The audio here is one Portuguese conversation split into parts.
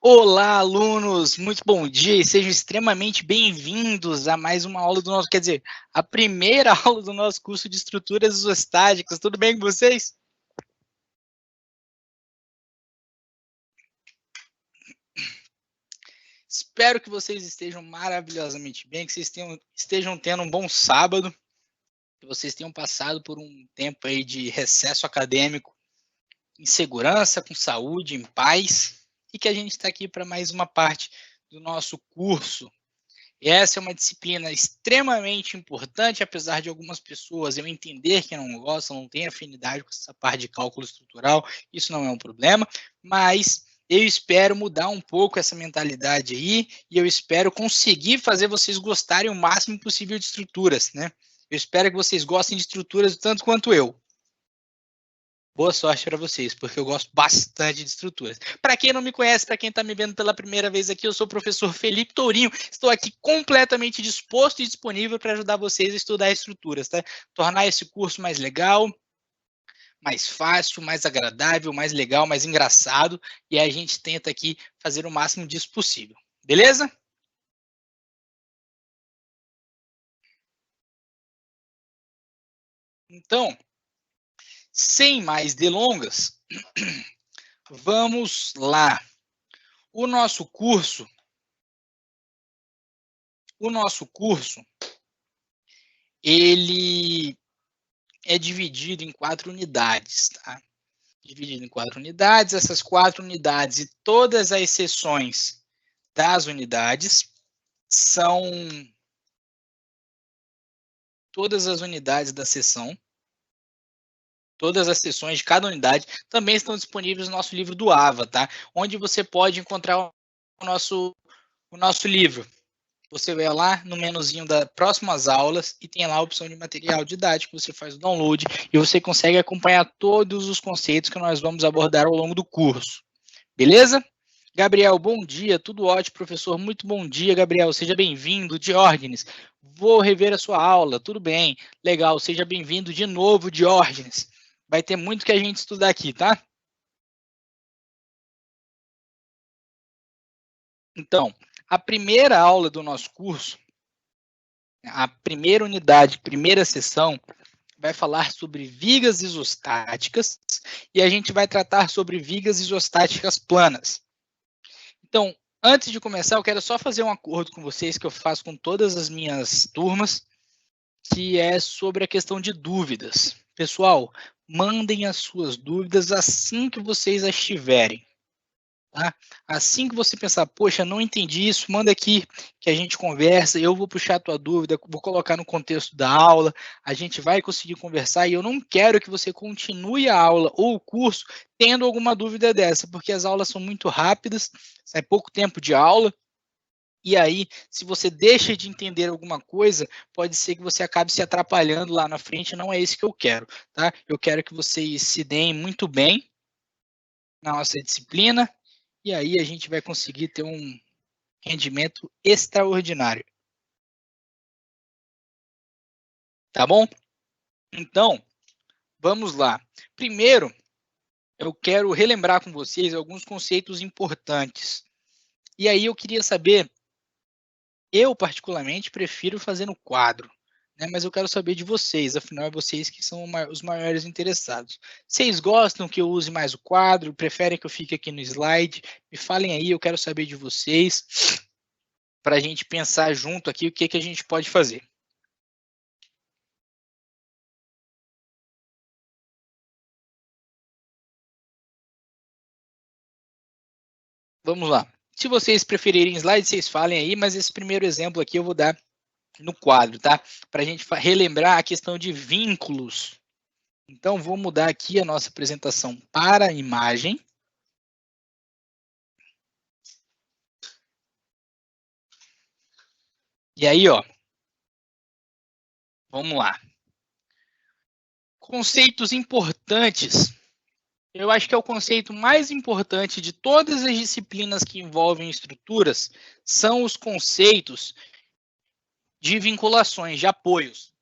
Olá, alunos! Muito bom dia e sejam extremamente bem-vindos a mais uma aula do nosso, quer dizer, a primeira aula do nosso curso de estruturas isostáticas. Tudo bem com vocês? Espero que vocês estejam maravilhosamente bem, que vocês estejam tendo um bom sábado, que vocês tenham passado por um tempo aí de recesso acadêmico em segurança, com saúde, em paz, e que a gente está aqui para mais uma parte do nosso curso. Essa é uma disciplina extremamente importante, apesar de algumas pessoas eu entender que não gostam, não têm afinidade com essa parte de cálculo estrutural, isso não é um problema, mas eu espero mudar um pouco essa mentalidade aí e eu espero conseguir fazer vocês gostarem o máximo possível de estruturas, né? Eu espero que vocês gostem de estruturas tanto quanto eu. Boa sorte para vocês, porque eu gosto bastante de estruturas. Para quem não me conhece, para quem está me vendo pela primeira vez aqui, eu sou o professor Felipe Tourinho. Estou aqui completamente disposto e disponível para ajudar vocês a estudar estruturas, tá? Tornar esse curso mais legal, mais fácil, mais agradável, mais legal, mais engraçado. E a gente tenta aqui fazer o máximo disso possível. Beleza? Então, sem mais delongas, vamos lá. O nosso curso, ele é dividido em 4 unidades, tá? Dividido em 4 unidades, essas 4 unidades e todas as seções das unidades são todas as unidades da seção, todas as seções de cada unidade também estão disponíveis no nosso livro do AVA, tá? Onde você pode encontrar o nosso livro. Você vai lá no menuzinho das próximas aulas e tem lá a opção de material didático, você faz o download e você consegue acompanhar todos os conceitos que nós vamos abordar ao longo do curso. Beleza? Gabriel, bom dia, tudo ótimo, professor, muito bom dia, Gabriel, seja bem-vindo, Diógenes, vou rever a sua aula, tudo bem, legal, seja bem-vindo de novo, Diógenes, vai ter muito que a gente estudar aqui, tá? Então, a primeira aula do nosso curso, a primeira unidade, primeira sessão, vai falar sobre vigas isostáticas e a gente vai tratar sobre vigas isostáticas planas. Então, antes de começar, eu quero só fazer um acordo com vocês que eu faço com todas as minhas turmas, que é sobre a questão de dúvidas. Pessoal, mandem as suas dúvidas assim que vocês as tiverem. Tá? Assim que você pensar, poxa, não entendi isso, manda aqui que a gente conversa, eu vou puxar a tua dúvida, vou colocar no contexto da aula, a gente vai conseguir conversar e eu não quero que você continue a aula ou o curso tendo alguma dúvida dessa, porque as aulas são muito rápidas, é pouco tempo de aula, e aí, se você deixa de entender alguma coisa, pode ser que você acabe se atrapalhando lá na frente, não é isso que eu quero, tá? Eu quero que vocês se deem muito bem na nossa disciplina, e aí a gente vai conseguir ter um rendimento extraordinário. Tá bom? Então, vamos lá. Primeiro, eu quero relembrar com vocês alguns conceitos importantes. E aí eu queria saber, eu particularmente prefiro fazer no quadro, né? Mas eu quero saber de vocês, afinal é vocês que são os maiores interessados. Vocês gostam que eu use mais o quadro? Preferem que eu fique aqui no slide? Me falem aí, eu quero saber de vocês, para a gente pensar junto aqui o que, que a gente pode fazer. Vamos lá. Se vocês preferirem slide, vocês falem aí, mas esse primeiro exemplo aqui eu vou dar no quadro, tá? Para a gente relembrar a questão de vínculos. Então, vou mudar aqui a nossa apresentação para a imagem. E aí, ó, vamos lá. Conceitos importantes. Eu acho que é o conceito mais importante de todas as disciplinas que envolvem estruturas, são os conceitos de vinculações, de apoios.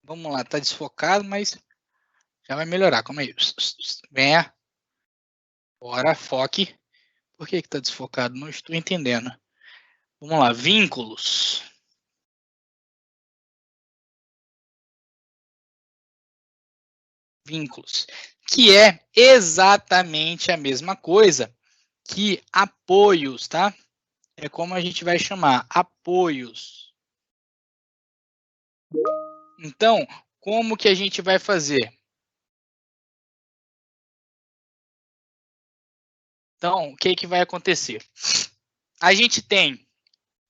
Vamos lá, tá desfocado, mas já vai melhorar. Calma aí. Venha. Bora, foque. Por que está desfocado? Não estou entendendo. Vamos lá, vínculos. Vínculos. Que é exatamente a mesma coisa que apoios, tá? É como a gente vai chamar, apoios. Então, como que a gente vai fazer? Então, o que que vai acontecer? A gente tem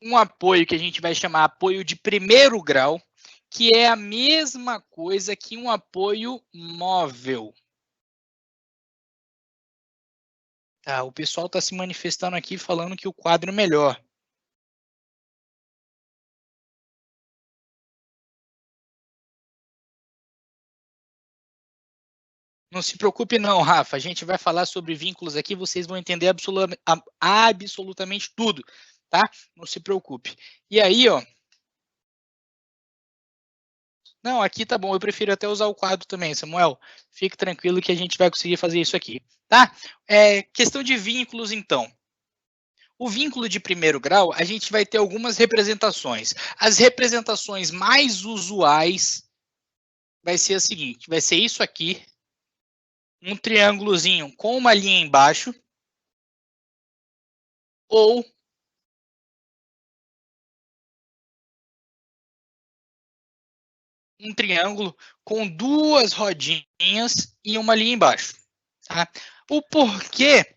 um apoio que a gente vai chamar apoio de primeiro grau, que é a mesma coisa que um apoio móvel. Tá, o pessoal está se manifestando aqui falando que o quadro é melhor. Não se preocupe não, Rafa. A gente vai falar sobre vínculos aqui, vocês vão entender absolutamente tudo, tá? Não se preocupe. E aí, ó. Não, aqui tá bom. Eu prefiro até usar o quadro também, Samuel. Fique tranquilo que a gente vai conseguir fazer isso aqui, tá? Questão de vínculos, então. O vínculo de primeiro grau, a gente vai ter algumas representações. As representações mais usuais vai ser a seguinte, vai ser isso aqui, um triângulozinho com uma linha embaixo, ou um triângulo com duas rodinhas e uma linha embaixo. Tá? O porquê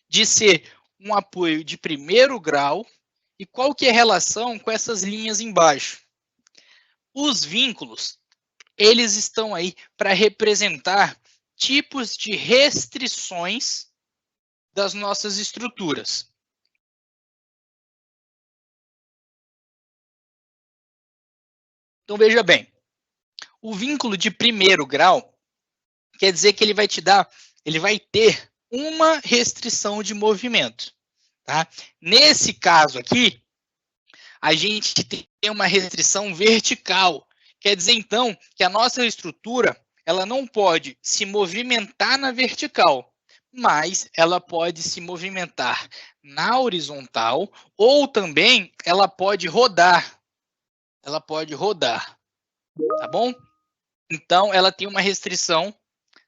de ser um apoio de primeiro grau e qual que é a relação com essas linhas embaixo? Os vínculos, eles estão aí para representar tipos de restrições das nossas estruturas. Então, veja bem, o vínculo de primeiro grau quer dizer que ele vai ter uma restrição de movimento. Tá? Nesse caso aqui, a gente tem uma restrição vertical. Quer dizer, então, que a nossa estrutura ela não pode se movimentar na vertical, mas ela pode se movimentar na horizontal ou também ela pode rodar. Ela pode rodar, tá bom? Então, ela tem uma restrição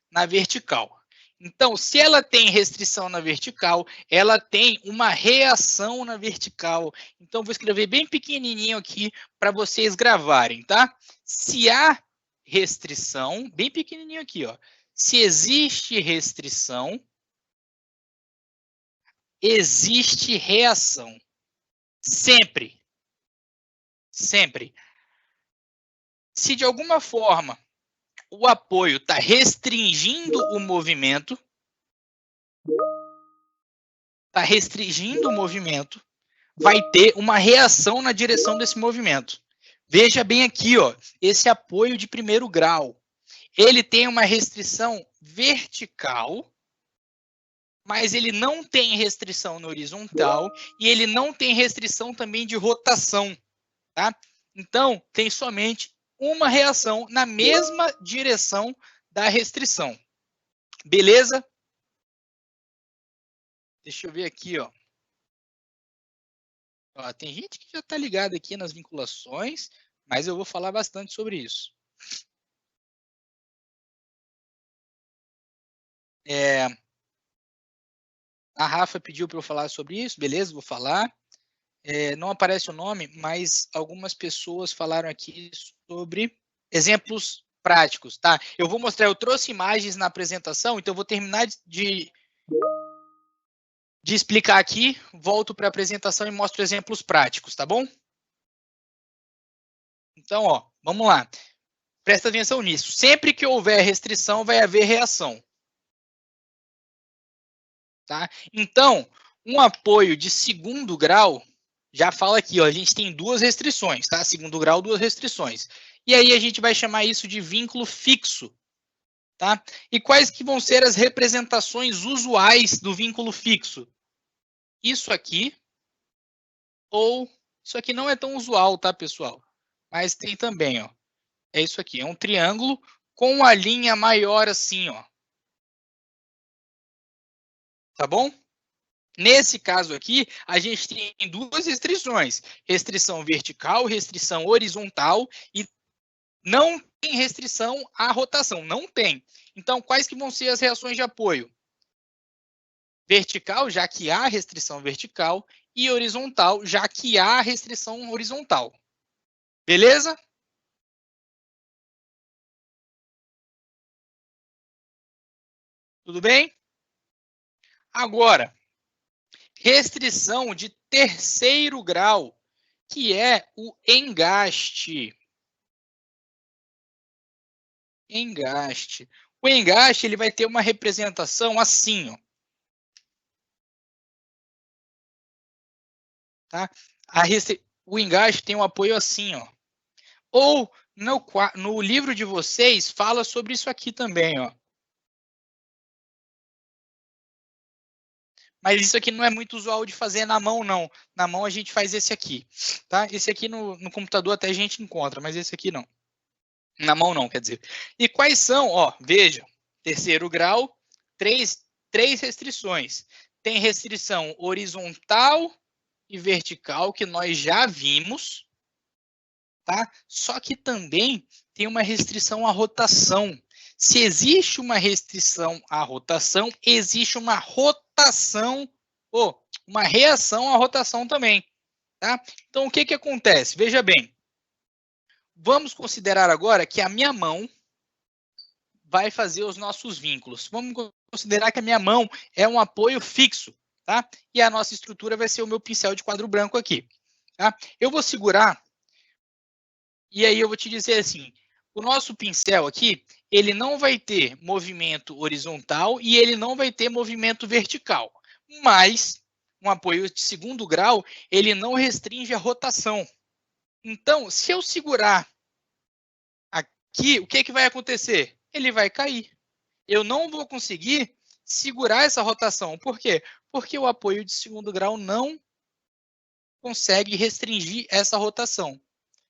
na vertical. Então, se ela tem restrição na vertical, ela tem uma reação na vertical. Então, vou escrever bem pequenininho aqui para vocês gravarem, tá? Se há restrição, bem pequenininho aqui, ó. Se existe restrição, existe reação. Sempre. Sempre. Se de alguma forma o apoio está restringindo o movimento, vai ter uma reação na direção desse movimento. Veja bem aqui, ó, esse apoio de primeiro grau. Ele tem uma restrição vertical, mas ele não tem restrição na horizontal e ele não tem restrição também de rotação, tá? Então, tem somente uma reação na mesma direção da restrição. Beleza? Deixa eu ver aqui, ó. Ó, tem gente que já está ligado aqui nas vinculações, mas eu vou falar bastante sobre isso. A Rafa pediu para eu falar sobre isso, beleza, vou falar. Não aparece o nome, mas algumas pessoas falaram aqui sobre exemplos práticos, tá? Eu vou mostrar, eu trouxe imagens na apresentação, então eu vou terminar de explicar aqui, volto para a apresentação e mostro exemplos práticos, tá bom? Então, ó, vamos lá. Presta atenção nisso. Sempre que houver restrição, vai haver reação. Tá? Então, um apoio de segundo grau, já fala aqui, ó, a gente tem duas restrições, tá? Segundo grau, duas restrições. E aí a gente vai chamar isso de vínculo fixo, tá? E quais que vão ser as representações usuais do vínculo fixo? Isso aqui, ou isso aqui não é tão usual, tá, pessoal? Mas tem também, ó. É isso aqui, é um triângulo com a linha maior assim, ó. Tá bom? Nesse caso aqui, a gente tem duas restrições. Restrição vertical, restrição horizontal e não tem restrição à rotação. Não tem. Então, quais que vão ser as reações de apoio? Vertical, já que há restrição vertical, e horizontal, já que há restrição horizontal. Beleza? Tudo bem? Agora, restrição de terceiro grau, que é o engaste. Engaste. O engaste ele vai ter uma representação assim, ó. Tá? O engaste tem um apoio assim, ó. Ou no livro de vocês fala sobre isso aqui também, ó. Mas isso aqui não é muito usual de fazer na mão, não. Na mão a gente faz esse aqui, tá? Esse aqui no computador até a gente encontra, mas esse aqui não. Na mão não, quer dizer. E quais são, ó, veja, terceiro grau, três restrições. Tem restrição horizontal e vertical, que nós já vimos, tá? Só que também tem uma restrição à rotação. Se existe uma restrição à rotação, existe uma rotação, ou uma reação à rotação também, tá? Então, o que que acontece? Veja bem, vamos considerar agora que a minha mão vai fazer os nossos vínculos. Vamos considerar que a minha mão é um apoio fixo, tá? E a nossa estrutura vai ser o meu pincel de quadro branco aqui, tá? Eu vou segurar e aí eu vou te dizer assim, o nosso pincel aqui, ele não vai ter movimento horizontal e ele não vai ter movimento vertical, mas um apoio de segundo grau, ele não restringe a rotação. Então, se eu segurar aqui, o que que vai acontecer? Ele vai cair. Eu não vou conseguir segurar essa rotação. Por quê? Porque o apoio de segundo grau não consegue restringir essa rotação.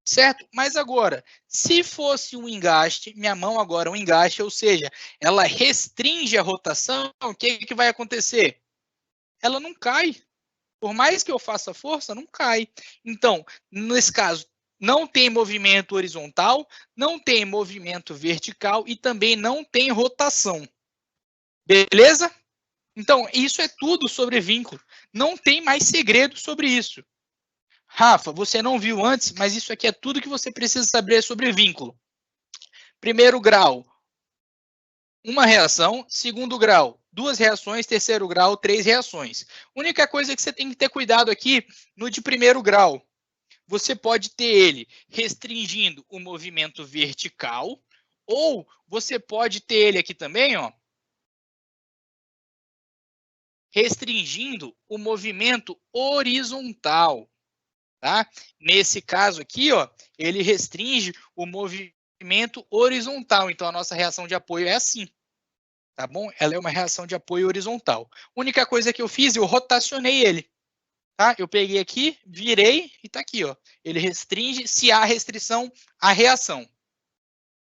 Certo? Mas agora, se fosse um engaste, minha mão agora é um engaste, ou seja, ela restringe a rotação, o que, que vai acontecer? Ela não cai. Por mais que eu faça força, não cai. Então, nesse caso, não tem movimento horizontal, não tem movimento vertical e também não tem rotação. Beleza? Então, isso é tudo sobre vínculo. Não tem mais segredo sobre isso. Rafa, você não viu antes, mas isso aqui é tudo que você precisa saber sobre vínculo. Primeiro grau, uma reação. Segundo grau, duas reações. Terceiro grau, três reações. Única coisa que você tem que ter cuidado aqui no de primeiro grau. Você pode ter ele restringindo o movimento vertical, ou você pode ter ele aqui também, ó, restringindo o movimento horizontal. Tá? Nesse caso aqui, ó, ele restringe o movimento horizontal. Então, a nossa reação de apoio é assim. Tá bom? Ela é uma reação de apoio horizontal. Única coisa que eu fiz, eu rotacionei ele. Tá? Eu peguei aqui, virei e tá aqui, ó. Ele restringe se há restrição à reação.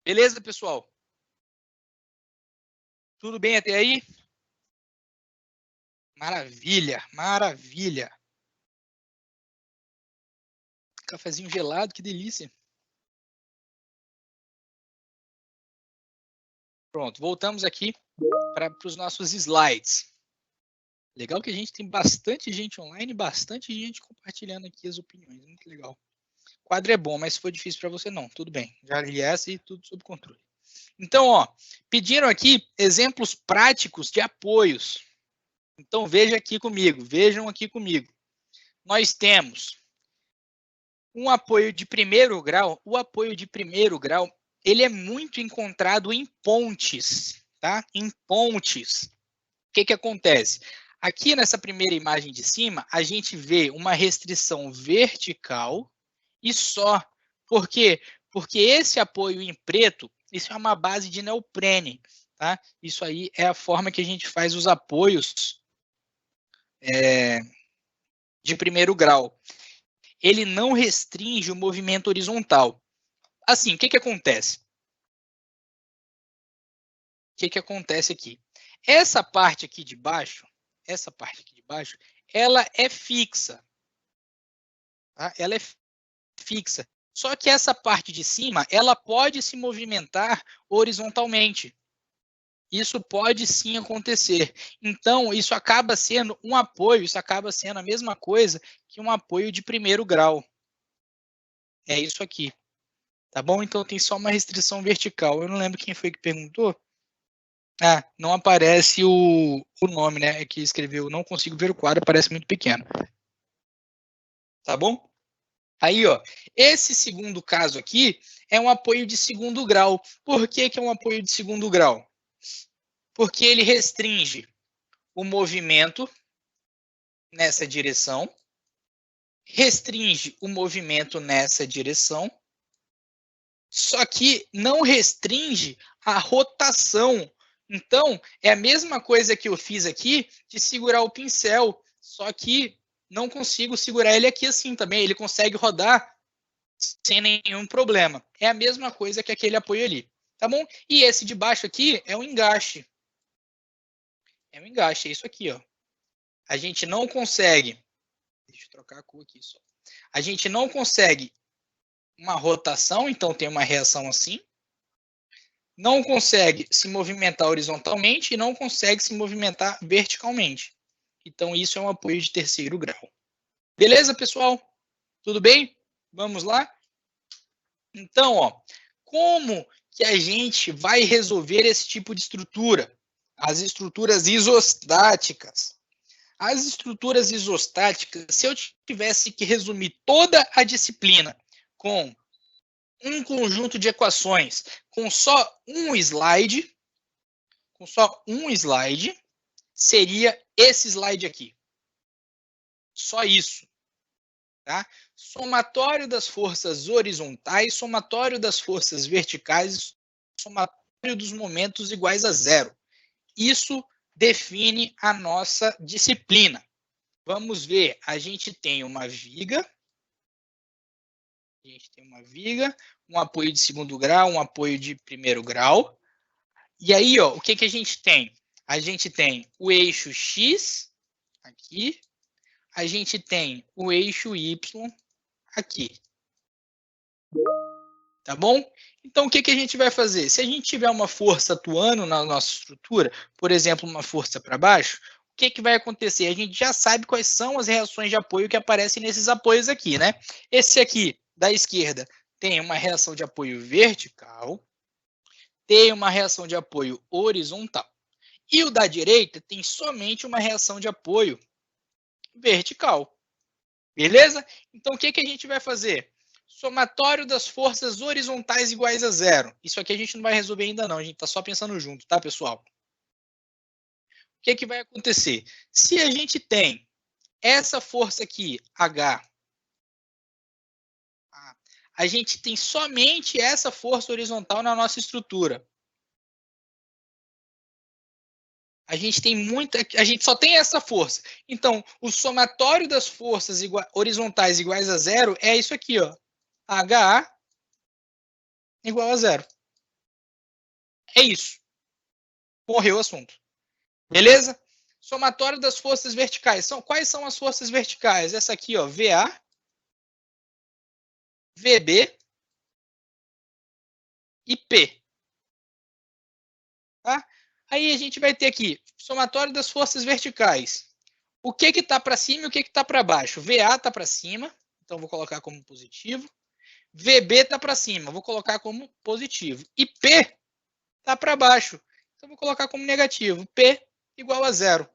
Beleza, pessoal? Tudo bem até aí? Maravilha, maravilha. Cafezinho gelado, que delícia. Pronto, voltamos aqui para os nossos slides. Legal que a gente tem bastante gente online, bastante gente compartilhando aqui as opiniões. Muito legal. O quadro é bom, mas se for difícil para você, não. Tudo bem. Já li essa e tudo sob controle. Então, ó, pediram aqui exemplos práticos de apoios. Então, veja aqui comigo. Vejam aqui comigo. Nós temos um apoio de primeiro grau. O apoio de primeiro grau, ele é muito encontrado em pontes, tá? Em pontes. O que que acontece? Aqui nessa primeira imagem de cima, a gente vê uma restrição vertical e só. Por quê? Porque esse apoio em preto, isso é uma base de neoprene. Tá? Isso aí é a forma que a gente faz os apoios de primeiro grau. Ele não restringe o movimento horizontal. Assim, o que, que acontece? O que, que acontece aqui? Essa parte aqui de baixo, essa parte aqui de baixo, ela é fixa. Tá? Ela é fixa. Só que essa parte de cima, ela pode se movimentar horizontalmente. Isso pode sim acontecer. Então, isso acaba sendo um apoio, isso acaba sendo a mesma coisa que um apoio de primeiro grau. É isso aqui. Tá bom? Então, tem só uma restrição vertical. Eu não lembro quem foi que perguntou. Ah, não aparece o nome, né? É que escreveu, não consigo ver o quadro, parece muito pequeno. Tá bom? Aí, ó, esse segundo caso aqui é um apoio de segundo grau. Por que que é um apoio de segundo grau? Porque ele restringe o movimento nessa direção, restringe o movimento nessa direção, só que não restringe a rotação. Então, é a mesma coisa que eu fiz aqui de segurar o pincel, só que não consigo segurar ele aqui assim também. Ele consegue rodar sem nenhum problema. É a mesma coisa que aquele apoio ali, tá bom? E esse de baixo aqui é um engaste. É um engaste, é isso aqui, ó. A gente não consegue... Deixa eu trocar a cor aqui só. A gente não consegue uma rotação, então tem uma reação assim. Não consegue se movimentar horizontalmente e não consegue se movimentar verticalmente. Então, isso é um apoio de terceiro grau. Beleza, pessoal? Tudo bem? Vamos lá? Então, ó, como que a gente vai resolver esse tipo de estrutura? As estruturas isostáticas. As estruturas isostáticas, se eu tivesse que resumir toda a disciplina com um conjunto de equações com só um slide, seria esse slide aqui. Só isso. Tá? Somatório das forças horizontais, somatório das forças verticais, somatório dos momentos iguais a zero. Isso define a nossa disciplina. Vamos ver, a gente tem uma viga, um apoio de segundo grau, um apoio de primeiro grau. E aí, ó, o que a gente tem? A gente tem o eixo X aqui, a gente tem o eixo Y aqui. Tá bom? Então, o que a gente vai fazer? Se a gente tiver uma força atuando na nossa estrutura, por exemplo, uma força para baixo, o que vai acontecer? A gente já sabe quais são as reações de apoio que aparecem nesses apoios aqui, né? Esse aqui, da esquerda, tem uma reação de apoio vertical, tem uma reação de apoio horizontal. E o da direita tem somente uma reação de apoio vertical. Beleza? Então, o que a gente vai fazer? Somatório das forças horizontais iguais a zero. Isso aqui a gente não vai resolver ainda não, a gente está só pensando junto, tá, pessoal? O que vai acontecer? Se a gente tem essa força aqui, H, a gente tem somente essa força horizontal na nossa estrutura. A gente só tem essa força. Então, o somatório das forças horizontais iguais a zero é isso aqui, ó. HA igual a zero. É isso. Morreu o assunto. Beleza? Somatório das forças verticais. Quais são as forças verticais? Essa aqui, ó, VA, VB e P. Tá? Aí a gente vai ter aqui, somatório das forças verticais. O que está para cima e o que está para baixo? VA está para cima, então vou colocar como positivo. VB está para cima, vou colocar como positivo. E P está para baixo, então vou colocar como negativo. P igual a zero.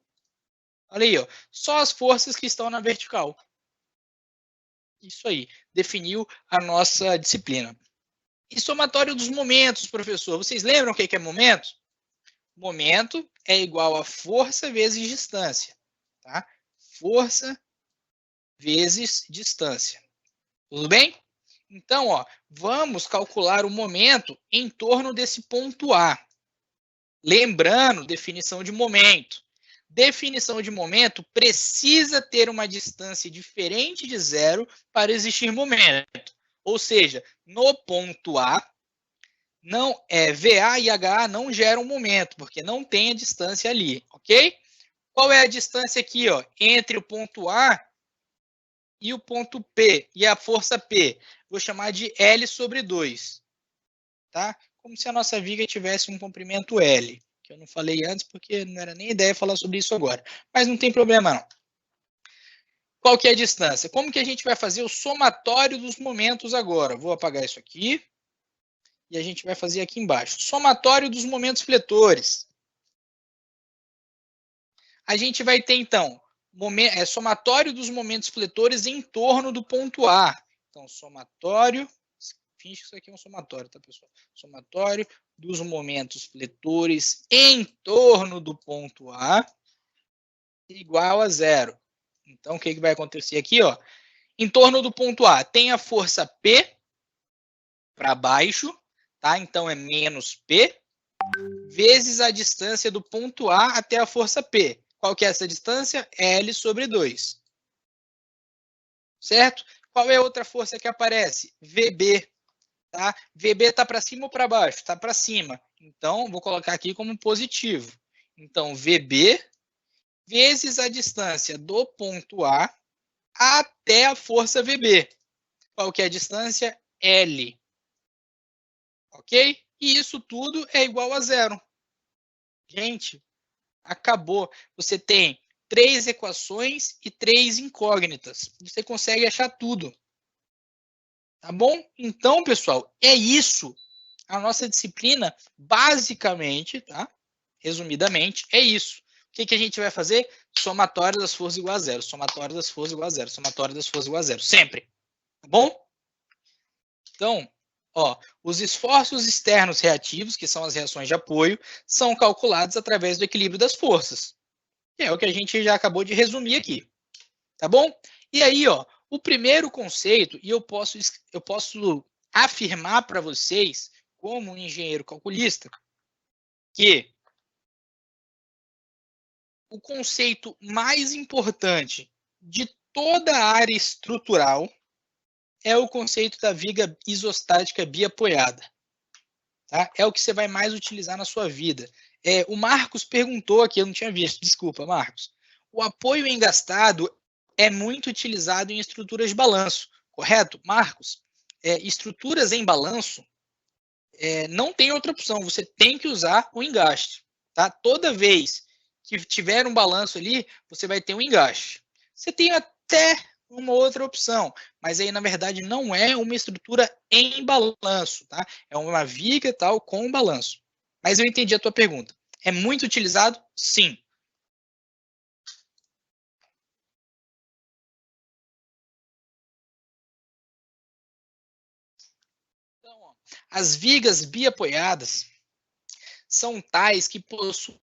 Olha aí, ó, só as forças que estão na vertical. Isso aí, definiu a nossa disciplina. E somatório dos momentos, professor. Vocês lembram o que é momento? Momento é igual a força vezes distância. Tá? Força vezes distância. Tudo bem? Então, ó, vamos calcular o momento em torno desse ponto A. Lembrando, definição de momento. Definição de momento precisa ter uma distância diferente de zero para existir momento. Ou seja, no ponto A, VA e HA não geram momento, porque não tem a distância ali, ok? Qual é a distância aqui, ó, entre o ponto A e o ponto P, e a força P? Vou chamar de L sobre 2, tá? Como se a nossa viga tivesse um comprimento L, que eu não falei antes porque não era nem ideia falar sobre isso agora, mas não tem problema não. Qual que é a distância? Como que a gente vai fazer o somatório dos momentos agora? Vou apagar isso aqui e a gente vai fazer aqui embaixo. Somatório dos momentos fletores. A gente vai ter, então, somatório dos momentos fletores em torno do ponto A. Então, somatório, finge que isso aqui é um somatório, tá, pessoal? Somatório dos momentos fletores em torno do ponto A igual a 0. Então, o que vai acontecer aqui, ó? Em torno do ponto A, tem a força P para baixo, tá? Então, é menos P, vezes a distância do ponto A até a força P. Qual que é essa distância? L sobre 2. Certo? Qual é a outra força que aparece? VB. Tá? VB está para cima ou para baixo? Está para cima. Então, vou colocar aqui como positivo. Então, VB vezes a distância do ponto A até a força VB. Qual que é a distância? L. Ok? E isso tudo é igual a 0. Gente, acabou. Você tem 3 equações e 3 incógnitas. Você consegue achar tudo. Tá bom? Então, pessoal, é isso. A nossa disciplina, basicamente, tá? Resumidamente, é isso. O que a gente vai fazer? Somatório das forças igual a 0. Somatório das forças igual a 0. Somatório das forças igual a 0. Sempre. Tá bom? Então, ó, os esforços externos reativos, que são as reações de apoio, são calculados através do equilíbrio das forças. Que é o que a gente já acabou de resumir aqui. Tá bom? E aí, ó, o primeiro conceito, e eu posso afirmar para vocês, como um engenheiro calculista, que o conceito mais importante de toda a área estrutural é o conceito da viga isostática biapoiada. Tá? É o que você vai mais utilizar na sua vida. O Marcos perguntou aqui, eu não tinha visto, desculpa, Marcos. O apoio engastado é muito utilizado em estruturas de balanço, correto? Marcos, estruturas em balanço, não tem outra opção, você tem que usar o engaste. Tá? Toda vez que tiver um balanço ali, você vai ter um engaste. Você tem até uma outra opção, mas aí na verdade não é uma estrutura em balanço, tá? É uma viga e tal com balanço. Mas eu entendi a tua pergunta. É muito utilizado? Sim. Então, ó, as vigas biapoiadas são tais que possuem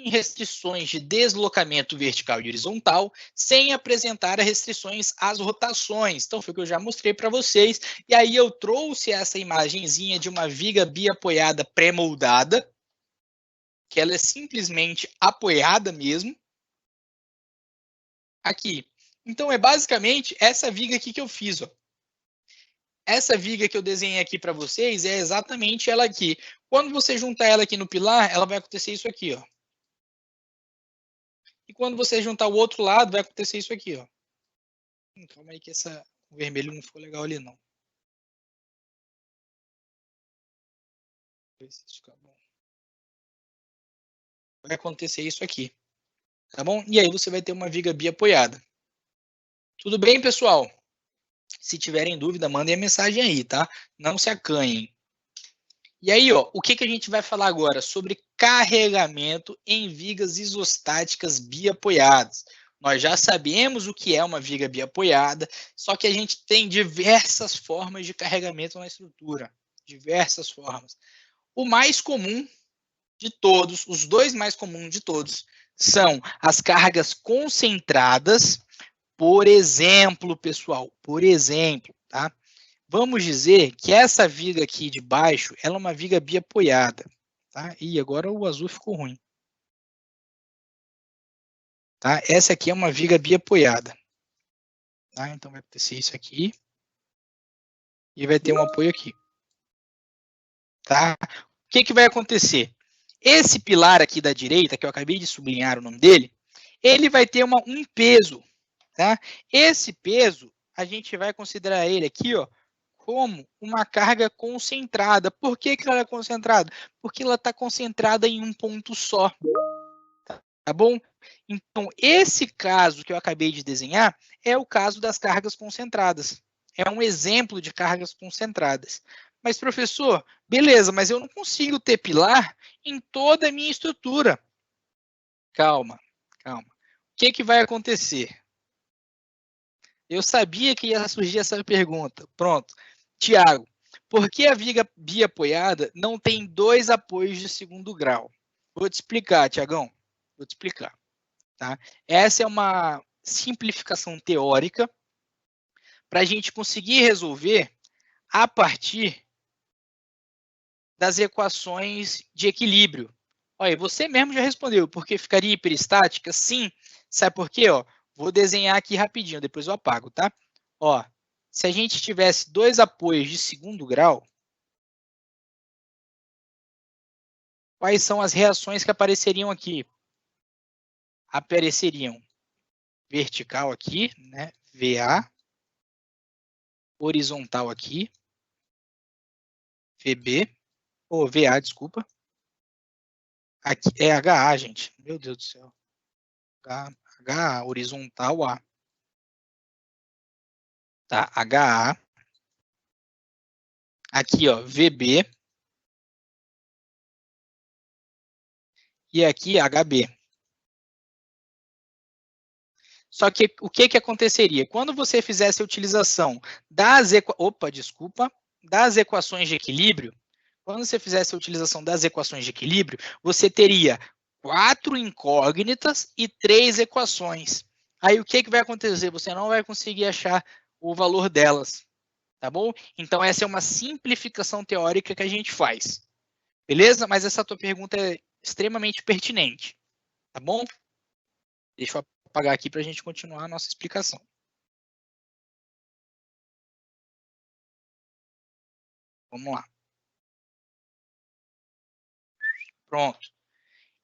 restrições de deslocamento vertical e horizontal, sem apresentar restrições às rotações. Então, foi o que eu já mostrei para vocês. E aí eu trouxe essa imagenzinha de uma viga biapoiada pré-moldada, que ela é simplesmente apoiada mesmo. Aqui. Então, é basicamente essa viga aqui que eu fiz, ó. Essa viga que eu desenhei aqui para vocês é exatamente ela aqui. Quando você juntar ela aqui no pilar, ela vai acontecer isso aqui, ó. E quando você juntar o outro lado, vai acontecer isso aqui, ó. Calma aí que o vermelho não ficou legal ali, não. Vai acontecer isso aqui. Tá bom? E aí você vai ter uma viga biapoiada. Tudo bem, pessoal? Se tiverem dúvida, mandem a mensagem aí, tá? Não se acanhem. E aí, ó, o que a gente vai falar agora? Sobre carregamento em vigas isostáticas biapoiadas. Nós já sabemos o que é uma viga biapoiada, só que a gente tem diversas formas de carregamento na estrutura. Diversas formas. O mais comum de todos, os dois mais comuns de todos, são as cargas concentradas. Por exemplo, pessoal, por exemplo, tá? Vamos dizer que essa viga aqui de baixo, ela é uma viga biapoiada, tá? Ih, agora o azul ficou ruim. Tá? Essa aqui é uma viga biapoiada. Tá? Então vai acontecer isso aqui. E vai ter um apoio aqui. Tá? O que vai acontecer? Esse pilar aqui da direita, que eu acabei de sublinhar o nome dele, ele vai ter um peso, tá? Esse peso, a gente vai considerar ele aqui, ó, como uma carga concentrada. Por que ela é concentrada? Porque ela está concentrada em um ponto só, tá bom? Então, esse caso que eu acabei de desenhar é o caso das cargas concentradas. É um exemplo de cargas concentradas. Mas, professor, beleza, mas eu não consigo ter pilar em toda a minha estrutura. Calma, calma. O que vai acontecer? Eu sabia que ia surgir essa pergunta. Pronto. Tiago, por que a viga biapoiada não tem 2 apoios de segundo grau? Vou te explicar, Tiagão. Vou te explicar. Tá? Essa é uma simplificação teórica para a gente conseguir resolver a partir das equações de equilíbrio. Olha, você mesmo já respondeu, porque ficaria hiperestática? Sim. Sabe por quê? Ó, vou desenhar aqui rapidinho, depois eu apago, tá? Ó, se a gente tivesse 2 apoios de segundo grau, quais são as reações que apareceriam aqui? Apareceriam vertical aqui, né? VA, horizontal aqui, VB, ou VA, desculpa. Aqui é HA, gente. Meu Deus do céu. HA, horizontal A. Tá? HA. Aqui, ó, VB. E aqui, HB. Só que o que aconteceria? Quando você fizesse a utilização das das equações de equilíbrio, quando você fizesse a utilização das equações de equilíbrio, você teria 4 incógnitas e 3 equações. Aí o que vai acontecer? Você não vai conseguir achar o valor delas, tá bom? Então essa é uma simplificação teórica que a gente faz. Beleza? Mas essa tua pergunta é extremamente pertinente, tá bom? Deixa eu apagar aqui para a gente continuar a nossa explicação. Vamos lá. Pronto.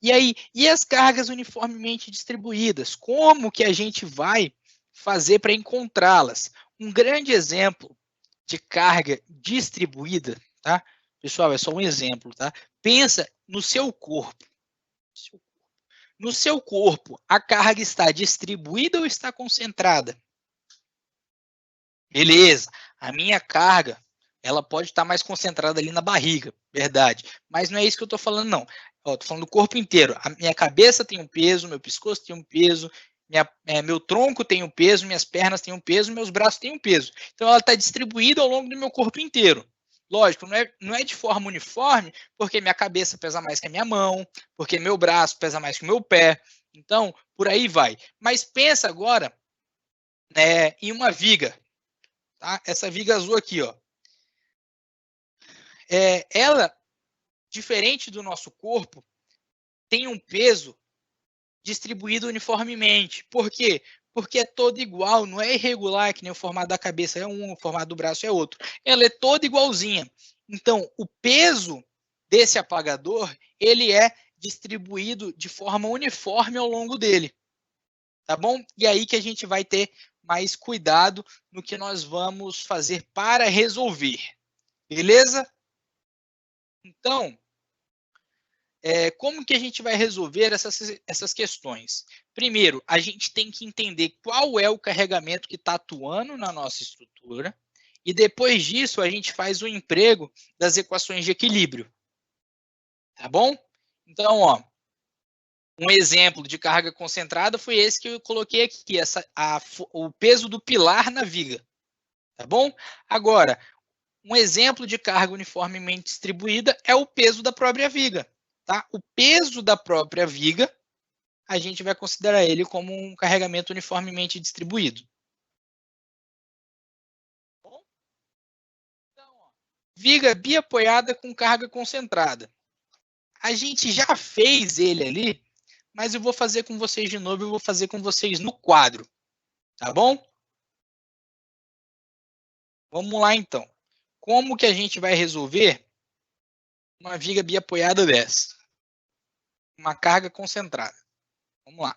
E aí, e as cargas uniformemente distribuídas? Como que a gente vai fazer para encontrá-las? Um grande exemplo de carga distribuída, tá? Pessoal, é só um exemplo, tá? Pensa no seu corpo. No seu corpo, a carga está distribuída ou está concentrada? Beleza. A minha carga, ela pode estar mais concentrada ali na barriga, verdade. Mas não é isso que eu estou falando, não. Estou falando do corpo inteiro. A minha cabeça tem um peso, meu pescoço tem um peso, meu tronco tem um peso, minhas pernas têm um peso, meus braços têm um peso. Então, ela está distribuída ao longo do meu corpo inteiro. Lógico, não é de forma uniforme, porque minha cabeça pesa mais que a minha mão, porque meu braço pesa mais que o meu pé. Então, por aí vai. Mas pensa agora em uma viga. Tá? Essa viga azul aqui, ó. Ela, diferente do nosso corpo, tem um peso distribuído uniformemente. Por quê? Porque é toda igual, não é irregular, que nem o formato da cabeça é um, o formato do braço é outro. Ela é toda igualzinha. Então, o peso desse apagador, ele é distribuído de forma uniforme ao longo dele. Tá bom? E aí que a gente vai ter mais cuidado no que nós vamos fazer para resolver. Beleza? Então, como que a gente vai resolver essas questões? Primeiro, a gente tem que entender qual é o carregamento que está atuando na nossa estrutura, e depois disso a gente faz o emprego das equações de equilíbrio. Tá bom? Então, ó, um exemplo de carga concentrada foi esse que eu coloquei aqui, o peso do pilar na viga. Tá bom? Agora, um exemplo de carga uniformemente distribuída é o peso da própria viga. Tá? O peso da própria viga, a gente vai considerar ele como um carregamento uniformemente distribuído. Bom? Então, ó, viga biapoiada com carga concentrada. A gente já fez ele ali, mas eu vou fazer com vocês de novo, eu vou fazer com vocês no quadro. Tá bom? Vamos lá, então. Como que a gente vai resolver uma viga biapoiada dessa? Uma carga concentrada. Vamos lá.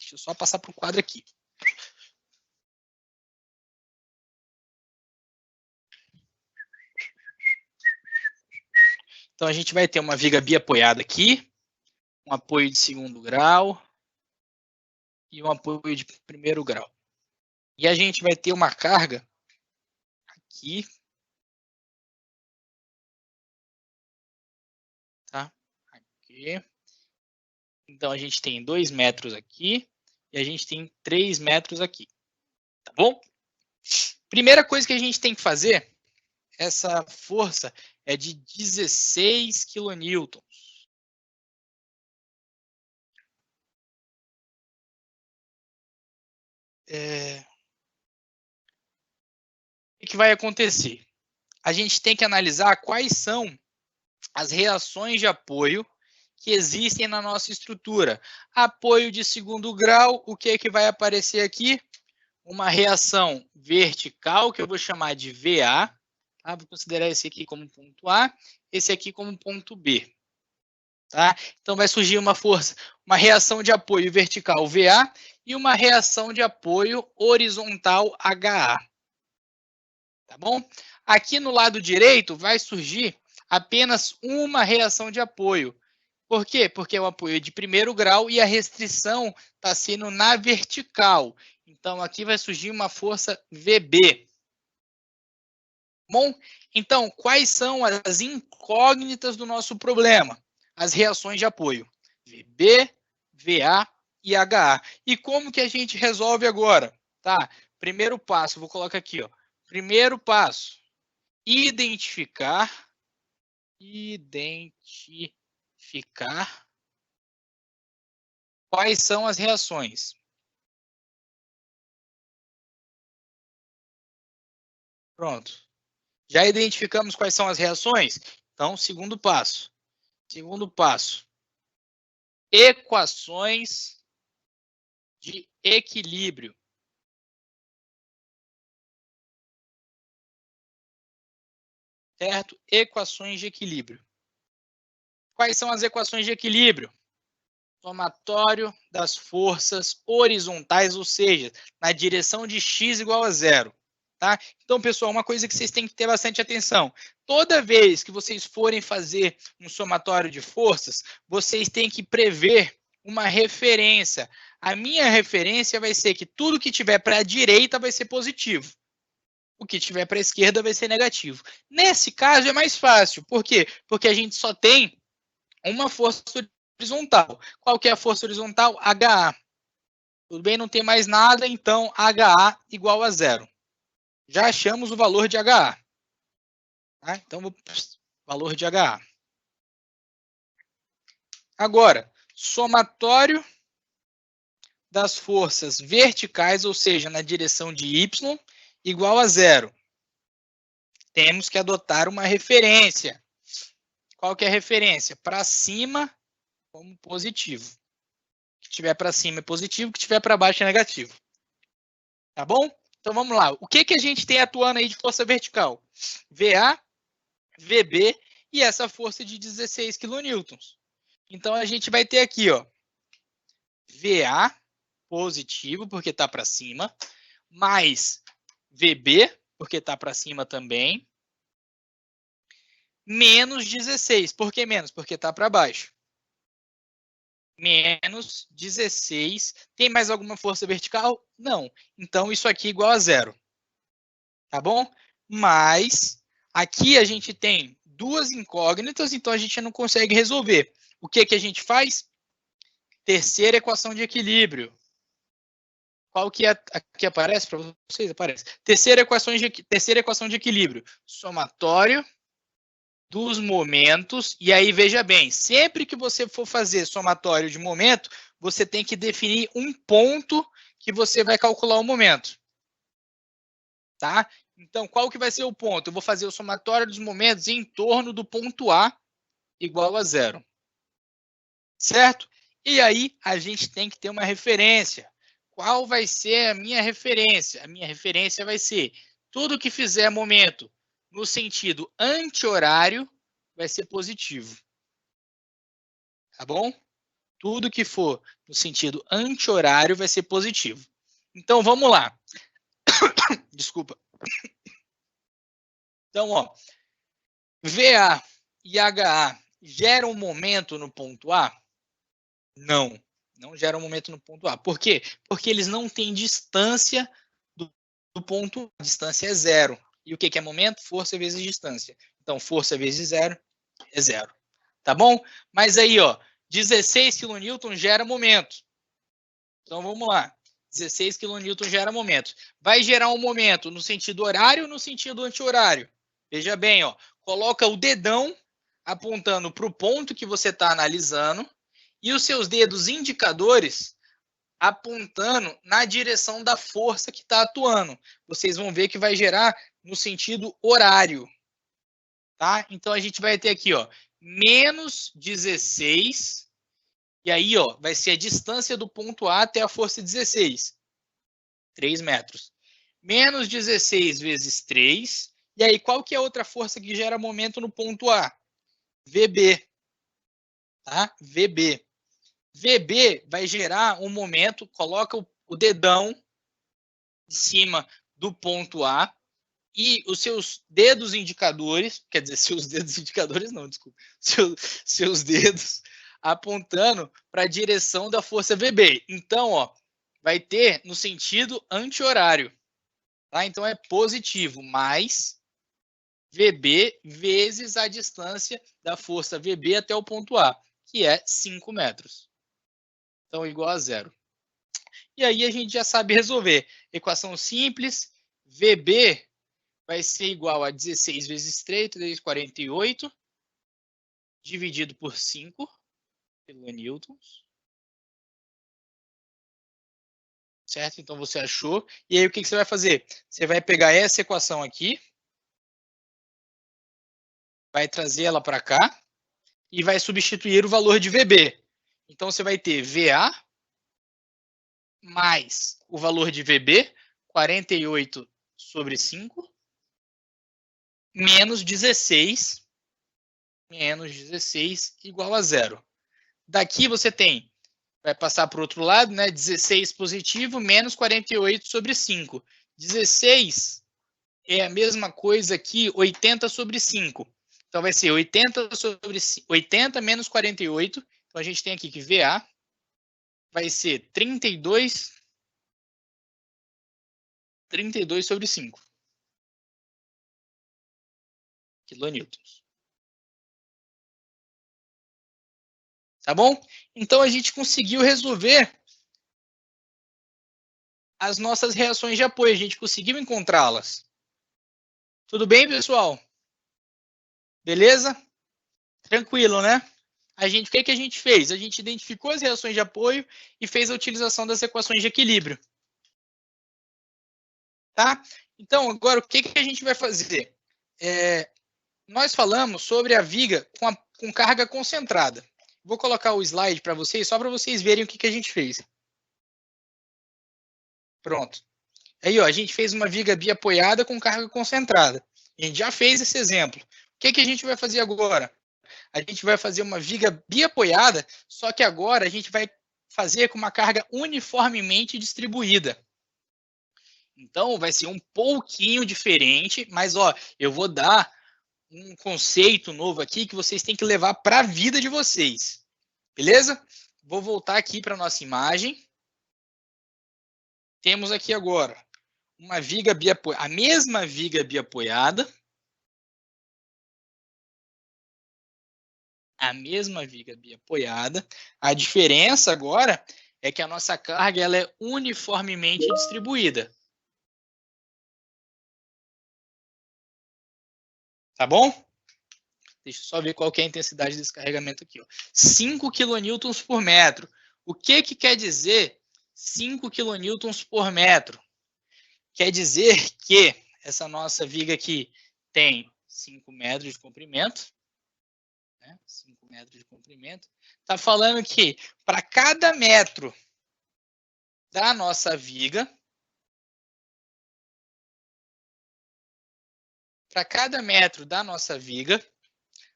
Deixa eu só passar para o quadro aqui. Então, a gente vai ter uma viga biapoiada aqui, um apoio de segundo grau e um apoio de primeiro grau. E a gente vai ter uma carga aqui, tá? Aqui. Então, a gente tem 2 metros aqui e a gente tem 3 metros aqui, tá bom? Primeira coisa que a gente tem que fazer, essa força é de 16 quilonewtons. O que vai acontecer? A gente tem que analisar quais são as reações de apoio que existem na nossa estrutura. Apoio de segundo grau, o que é que vai aparecer aqui? Uma reação vertical, que eu vou chamar de VA. Tá? Vou considerar esse aqui como ponto A, esse aqui como ponto B. Tá? Então, vai surgir uma força, uma reação de apoio vertical VA e uma reação de apoio horizontal HA. Tá bom? Aqui no lado direito vai surgir apenas uma reação de apoio. Por quê? Porque é o apoio de primeiro grau e a restrição está sendo na vertical. Então, aqui vai surgir uma força VB. Bom, então, quais são as incógnitas do nosso problema? As reações de apoio. VB, VA e HA. E como que a gente resolve agora? Tá? Primeiro passo, vou colocar aqui, ó. Primeiro passo, identificar quais são as reações. Pronto. Já identificamos quais são as reações? Então, segundo passo. Segundo passo. Equações de equilíbrio. Certo? Equações de equilíbrio. Quais são as equações de equilíbrio? Somatório das forças horizontais, ou seja, na direção de x igual a 0. Tá? Então, pessoal, uma coisa que vocês têm que ter bastante atenção. Toda vez que vocês forem fazer um somatório de forças, vocês têm que prever uma referência. A minha referência vai ser que tudo que tiver para a direita vai ser positivo. O que tiver para a esquerda vai ser negativo. Nesse caso é mais fácil. Por quê? Porque a gente só tem uma força horizontal. Qual que é a força horizontal? HA. Tudo bem? Não tem mais nada, então HA igual a 0. Já achamos o valor de HA. Tá? Então, valor de HA. Agora, somatório das forças verticais, ou seja, na direção de Y, igual a 0. Temos que adotar uma referência. Qual que é a referência? Para cima, como positivo. O que tiver para cima é positivo, o que tiver para baixo é negativo. Tá bom? Então, vamos lá. O que a gente tem atuando aí de força vertical? VA, VB e essa força de 16 kN. Então, a gente vai ter aqui, ó, VA positivo, porque está para cima, mais VB, porque está para cima também, menos 16. Por que menos? Porque está para baixo. Menos 16. Tem mais alguma força vertical? Não. Então, isso aqui é igual a 0. Tá bom? Mas, aqui a gente tem duas incógnitas, então a gente não consegue resolver. O que a gente faz? Terceira equação de equilíbrio. Qual que é aqui aparece para vocês? Aparece. Terceira equação de equilíbrio. Somatório dos momentos. E aí, veja bem, sempre que você for fazer somatório de momento, você tem que definir um ponto que você vai calcular o momento. Tá? Então, qual que vai ser o ponto? Eu vou fazer o somatório dos momentos em torno do ponto A igual a 0. Certo? E aí, a gente tem que ter uma referência. Qual vai ser a minha referência? A minha referência vai ser tudo que fizer momento no sentido anti-horário vai ser positivo. Tá bom? Tudo que for no sentido anti-horário vai ser positivo. Então, vamos lá. Desculpa. Então, ó, VA e HA geram momento no ponto A? Não, não geram momento no ponto A. Por quê? Porque eles não têm distância do ponto A. A distância é zero. E o que é momento? Força vezes distância. Então, força vezes zero é zero. Tá bom? Mas aí, ó, 16 kN gera momento. Então, vamos lá. 16 kN gera momento. Vai gerar um momento no sentido horário ou no sentido anti-horário? Veja bem, ó, coloca o dedão apontando para o ponto que você está analisando e os seus dedos indicadores apontando na direção da força que está atuando. Vocês vão ver que vai gerar no sentido horário. Tá? Então, a gente vai ter aqui, ó, menos 16, e aí, ó, vai ser a distância do ponto A até a força 16, 3 metros. Menos 16 vezes 3, e aí, qual que é a outra força que gera momento no ponto A? VB, tá? VB. VB vai gerar um momento, coloca o dedão em cima do ponto A, e os seus dedos indicadores, quer dizer, seus dedos indicadores não, desculpa, seus dedos apontando para a direção da força VB. Então, ó, vai ter no sentido anti-horário, tá? Então é positivo, mais VB vezes a distância da força VB até o ponto A, que é 5 metros. Então, igual a zero. E aí a gente já sabe resolver. Equação simples, VB vai ser igual a 16 vezes 3, 348, dividido por 5 kilonewtons. Certo? Então, você achou. E aí, o que você vai fazer? Você vai pegar essa equação aqui, vai trazer ela para cá e vai substituir o valor de VB. Então, você vai ter VA mais o valor de VB, 48 sobre 5, menos 16 igual a zero. Daqui você tem, vai passar para o outro lado, né? 16 positivo menos 48 sobre 5. 16 é a mesma coisa que 80 sobre 5. Então vai ser 80 sobre 80 menos 48. Então a gente tem aqui que VA vai ser 32 sobre 5 quilonewtons. Tá bom? Então a gente conseguiu resolver as nossas reações de apoio, a gente conseguiu encontrá-las. Tudo bem, pessoal? Beleza? Tranquilo, né? O que a gente fez? A gente identificou as reações de apoio e fez a utilização das equações de equilíbrio. Tá? Então, agora, o que a gente vai fazer? Nós falamos sobre a viga com carga concentrada. Vou colocar o slide para vocês, só para vocês verem o que a gente fez. Pronto. Aí, ó, a gente fez uma viga biapoiada com carga concentrada. A gente já fez esse exemplo. O que a gente vai fazer agora? A gente vai fazer uma viga biapoiada, só que agora a gente vai fazer com uma carga uniformemente distribuída. Então, vai ser um pouquinho diferente, mas, ó, eu vou dar um conceito novo aqui que vocês têm que levar para a vida de vocês. Beleza? Vou voltar aqui para a nossa imagem. Temos aqui agora uma viga biapoiada, a mesma viga biapoiada. A mesma viga biapoiada. A diferença agora é que a nossa carga ela é uniformemente distribuída. Tá bom? Deixa eu só ver qual que é a intensidade desse carregamento aqui. Ó. 5 kN por metro. O que quer dizer 5 kN por metro? Quer dizer que essa nossa viga aqui tem 5 metros de comprimento. Né? 5 metros de comprimento. Está falando que para cada metro da nossa viga, para cada metro da nossa viga,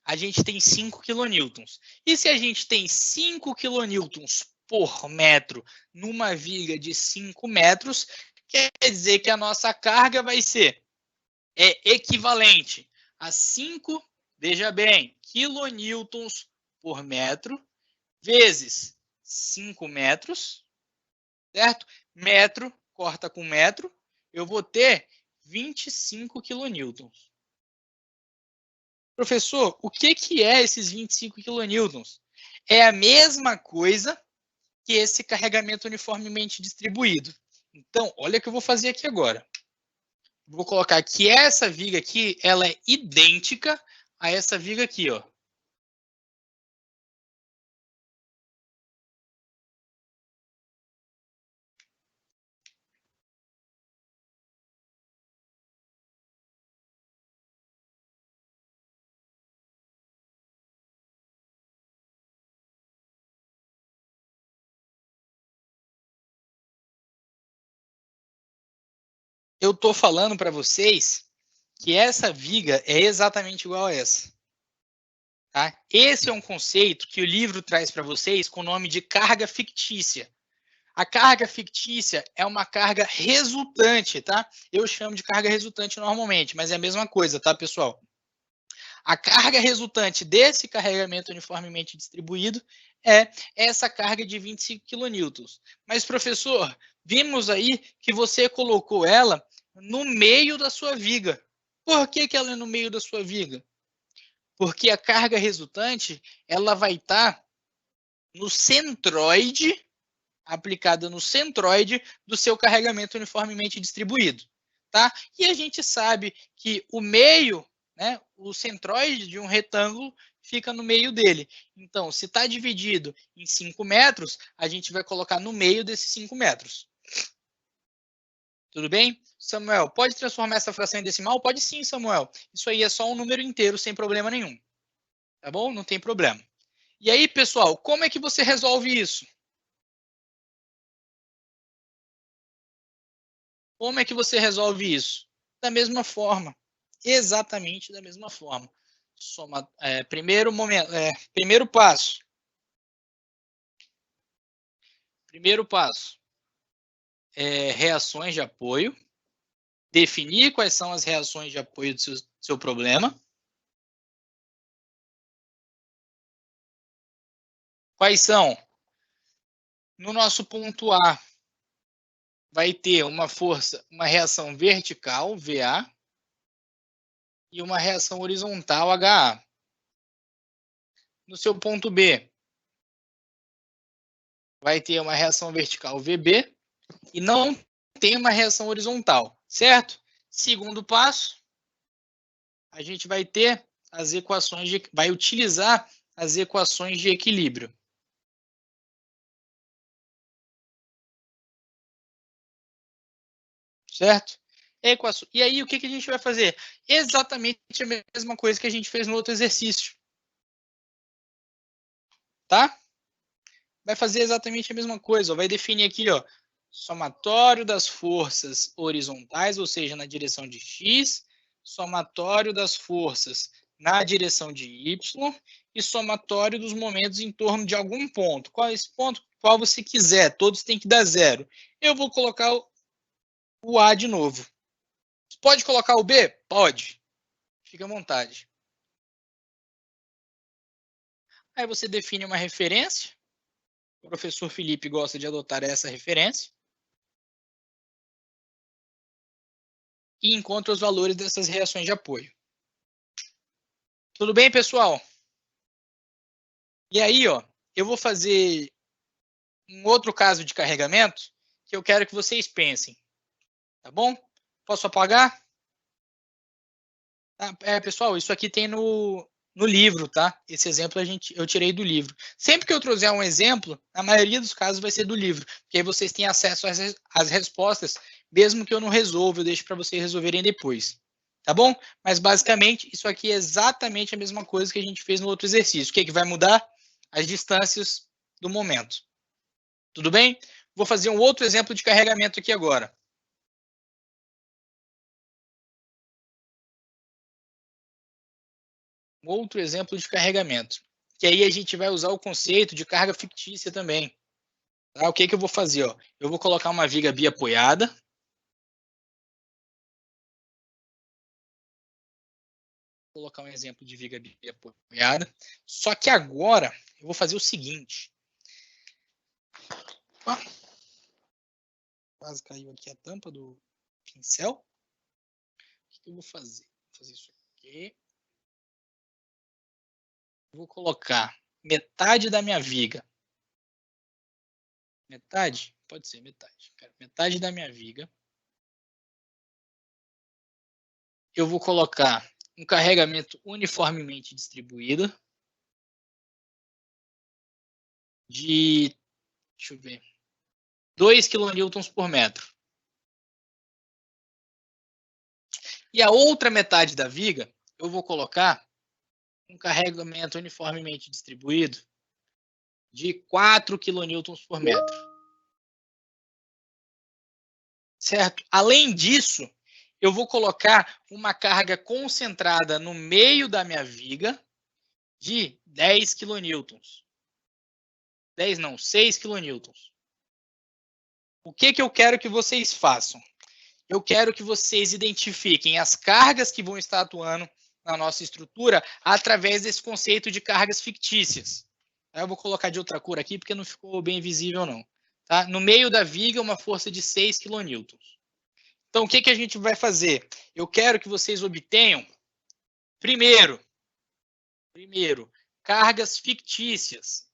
a gente tem 5 quilonewtons. E se a gente tem 5 quilonewtons por metro numa viga de 5 metros, quer dizer que a nossa carga vai ser equivalente a 5, veja bem, quilonewtons por metro, vezes 5 metros, certo? Metro corta com metro, eu vou ter 25 quilonewtons. Professor, o que é esses 25 quilonewtons? É a mesma coisa que esse carregamento uniformemente distribuído. Então, olha o que eu vou fazer aqui agora. Vou colocar que essa viga aqui, ela é idêntica a essa viga aqui, ó. Eu estou falando para vocês que essa viga é exatamente igual a essa. Tá? Esse é um conceito que o livro traz para vocês com o nome de carga fictícia. A carga fictícia é uma carga resultante, tá? Eu chamo de carga resultante normalmente, mas é a mesma coisa, tá, pessoal? A carga resultante desse carregamento uniformemente distribuído é essa carga de 25 quilonewtons. Mas, professor, vimos aí que você colocou ela no meio da sua viga. Por que ela é no meio da sua viga? Porque a carga resultante ela vai estar no centroide, aplicada no centroide do seu carregamento uniformemente distribuído. Tá? E a gente sabe que o meio, né, o centroide de um retângulo fica no meio dele. Então, se está dividido em 5 metros, a gente vai colocar no meio desses 5 metros. Tudo bem? Samuel, pode transformar essa fração em decimal? Pode sim, Samuel. Isso aí é só um número inteiro, sem problema nenhum. Tá bom? Não tem problema. E aí, pessoal, como é que você resolve isso? Como é que você resolve isso? Da mesma forma. Exatamente da mesma forma. Primeiro passo. Primeiro passo. Reações de apoio. Definir quais são as reações de apoio do seu problema. Quais são? No nosso ponto A, vai ter uma força, uma reação vertical, VA, e uma reação horizontal, HA. No seu ponto B, vai ter uma reação vertical, VB, e não tem uma reação horizontal, certo? Segundo passo, a gente vai ter as equações vai utilizar as equações de equilíbrio. Certo? E aí, o que a gente vai fazer? Exatamente a mesma coisa que a gente fez no outro exercício. Tá? Vai fazer exatamente a mesma coisa. Ó. Vai definir aqui, ó, somatório das forças horizontais, ou seja, na direção de x, somatório das forças na direção de y e somatório dos momentos em torno de algum ponto. Qual é esse ponto? Qual você quiser, todos têm que dar zero. Eu vou colocar o A de novo. Pode colocar o B? Pode. Fica à vontade. Aí você define uma referência. O professor Felipe gosta de adotar essa referência. E encontra os valores dessas reações de apoio. Tudo bem, pessoal? E aí, ó, eu vou fazer um outro caso de carregamento que eu quero que vocês pensem. Tá bom? Posso apagar? Pessoal, isso aqui tem no livro, tá? Esse exemplo eu tirei do livro. Sempre que eu trouxer um exemplo, a maioria dos casos vai ser do livro, porque aí vocês têm acesso às respostas, mesmo que eu não resolva, eu deixo para vocês resolverem depois. Tá bom? Mas, basicamente, isso aqui é exatamente a mesma coisa que a gente fez no outro exercício. O que vai mudar? As distâncias do momento. Tudo bem? Vou fazer um outro exemplo de carregamento aqui agora. um outro exemplo de carregamento. Que aí a gente vai usar o conceito de carga fictícia também. Tá? O que eu vou fazer? Ó? Eu vou colocar uma viga biapoiada. Vou colocar um exemplo de viga biapoiada. Só que agora eu vou fazer o seguinte. Opa. Quase caiu aqui a tampa do pincel. O que eu vou fazer? Vou fazer isso aqui. Vou colocar metade da minha viga. Metade? Pode ser metade. Metade da minha viga. Eu vou colocar um carregamento uniformemente distribuído de, deixa eu ver, 2 kN por metro. E a outra metade da viga, eu vou colocar um carregamento uniformemente distribuído de 4 kN por metro. Certo? Além disso, eu vou colocar uma carga concentrada no meio da minha viga de 10 kN. 10 não, 6 kN. O que eu quero que vocês façam? Eu quero que vocês identifiquem as cargas que vão estar atuando na nossa estrutura através desse conceito de cargas fictícias. Eu vou colocar de outra cor aqui porque não ficou bem visível não. Tá? No meio da viga, uma força de 6 kN. Então, o que a gente vai fazer? Eu quero que vocês obtenham, primeiro, cargas fictícias.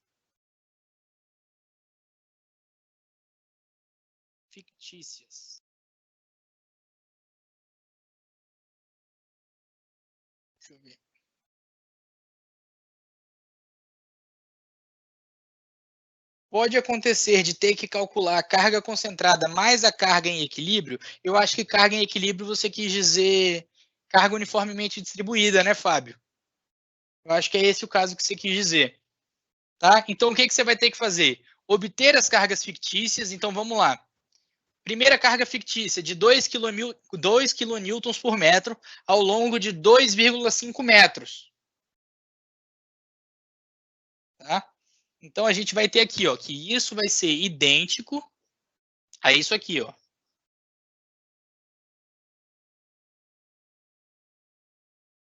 Fictícias. Deixa eu ver. Pode acontecer de ter que calcular a carga concentrada mais a carga em equilíbrio. Eu acho que carga em equilíbrio você quis dizer carga uniformemente distribuída, né, Fábio? Eu acho que é esse o caso que você quis dizer. Tá? Então, o que você vai ter que fazer? Obter as cargas fictícias. Então, vamos lá. Primeira carga fictícia de 2 kN por metro ao longo de 2,5 metros. Tá? Então, a gente vai ter aqui, ó, que isso vai ser idêntico a isso aqui, ó.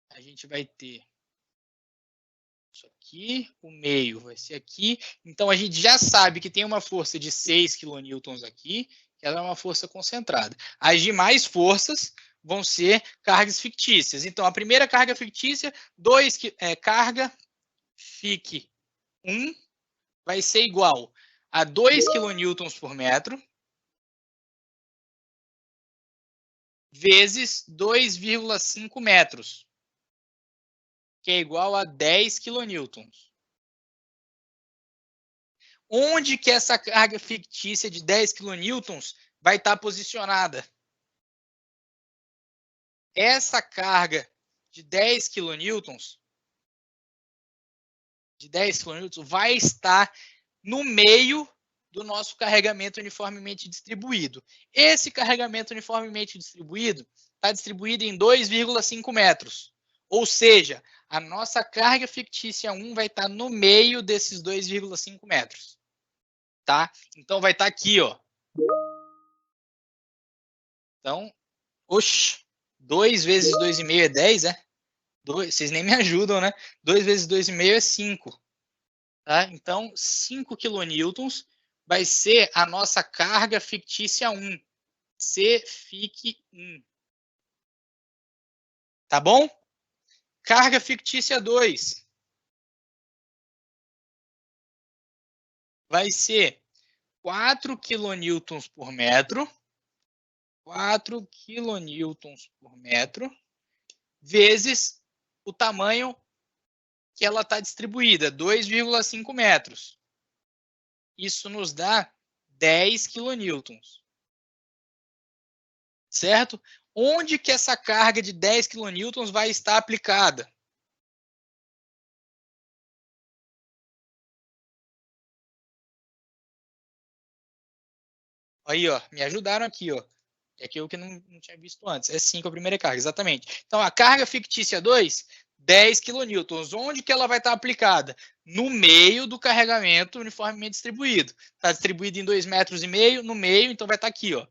A gente vai ter isso aqui, o meio vai ser aqui. Então, a gente já sabe que tem uma força de 6 kN aqui, que ela é uma força concentrada. As demais forças vão ser cargas fictícias. Então, a primeira carga fictícia, carga FIC 1 vai ser igual a 2 kN por metro vezes 2,5 metros, que é igual a 10 kN. Onde que essa carga fictícia de 10 kN vai estar posicionada? Essa carga de 10 kN vai estar no meio do nosso carregamento uniformemente distribuído. Esse carregamento uniformemente distribuído está distribuído em 2,5 metros. Ou seja, a nossa carga fictícia 1 vai estar no meio desses 2,5 metros. Tá? Então, vai estar aqui, ó. Então, 2 vezes 2,5 é 10, é? Vocês nem me ajudam, né? 2 vezes 2,5 é 5. Tá? Então, 5 kN vai ser a nossa carga fictícia 1. CFIC 1. Tá bom? Carga fictícia 2. Vai ser 4 kN por metro. 4 kN por metro. Vezes o tamanho que ela está distribuída, 2,5 metros. Isso nos dá 10 kN. Certo? Onde que essa carga de 10 kN vai estar aplicada? Aí, ó, me ajudaram aqui, ó. É aquilo que eu não tinha visto antes. É 5 a primeira carga, exatamente. Então, a carga fictícia 2 10 quilonewtons. Onde que ela vai estar aplicada? No meio do carregamento uniformemente distribuído. Está distribuído em 2,5 metros, no meio, então vai estar aqui, ó.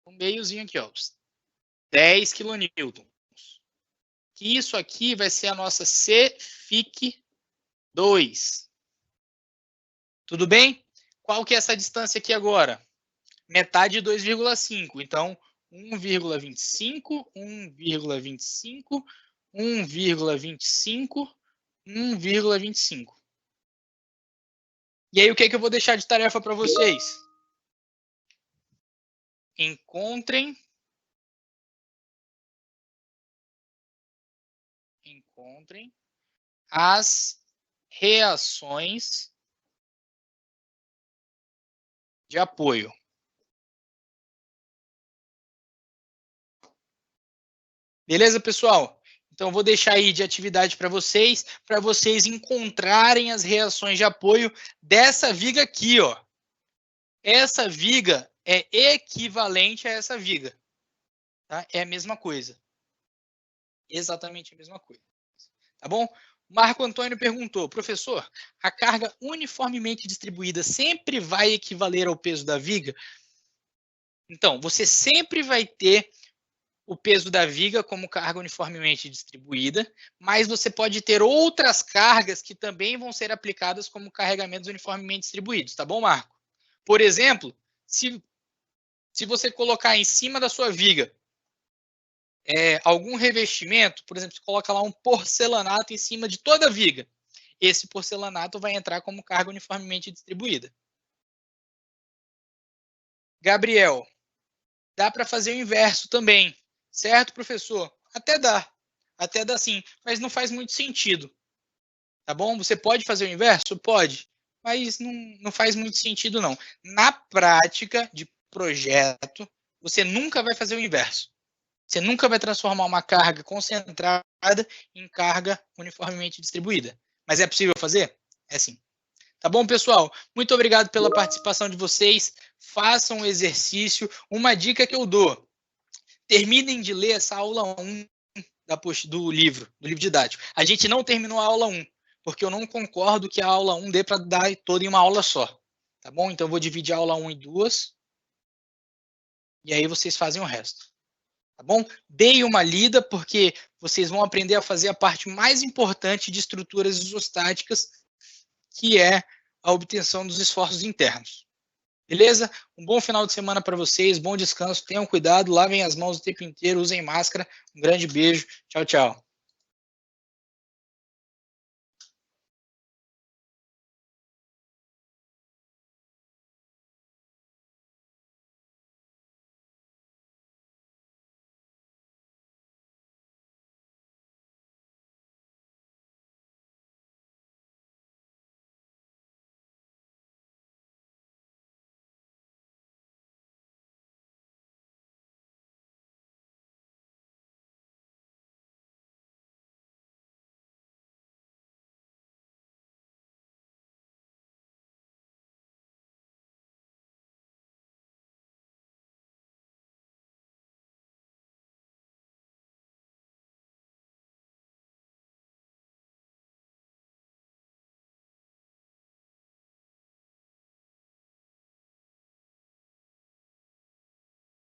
No meiozinho aqui, ó. 10 quilonewtons. Isso aqui vai ser a nossa CFIC 2. Tudo bem? Qual que é essa distância aqui agora? Metade de 2,5. Então, 1,25, 1,25, 1,25, 1,25. E aí, o que é que eu vou deixar de tarefa para vocês? Encontrem as reações de apoio. Beleza, pessoal? Então, eu vou deixar aí de atividade para vocês encontrarem as reações de apoio dessa viga aqui, ó. Essa viga é equivalente a essa viga. Tá? É a mesma coisa. Exatamente a mesma coisa. Tá bom? Marco Antônio perguntou, professor, a carga uniformemente distribuída sempre vai equivaler ao peso da viga? Então, você sempre vai ter o peso da viga como carga uniformemente distribuída, mas você pode ter outras cargas que também vão ser aplicadas como carregamentos uniformemente distribuídos, tá bom, Marco? Por exemplo, se você colocar em cima da sua viga algum revestimento, por exemplo, você coloca lá um porcelanato em cima de toda a viga, esse porcelanato vai entrar como carga uniformemente distribuída. Gabriel, dá para fazer o inverso também, certo, professor? Até dá sim, mas não faz muito sentido, tá bom? Você pode fazer o inverso? Pode, mas não faz muito sentido não. Na prática de projeto, você nunca vai fazer o inverso. Você nunca vai transformar uma carga concentrada em carga uniformemente distribuída. Mas é possível fazer? É sim. Tá bom, pessoal? Muito obrigado pela participação de vocês. Façam o exercício. Uma dica que eu dou: terminem de ler essa aula 1 do livro didático. A gente não terminou a aula 1, porque eu não concordo que a aula 1 dê para dar toda em uma aula só. Tá bom? Então eu vou dividir a aula 1 em 2. E aí vocês fazem o resto. Tá bom? Deem uma lida, porque vocês vão aprender a fazer a parte mais importante de estruturas isostáticas, que é a obtenção dos esforços internos. Beleza? Um bom final de semana para vocês, bom descanso, tenham cuidado, lavem as mãos o tempo inteiro, usem máscara. Um grande beijo, tchau, tchau.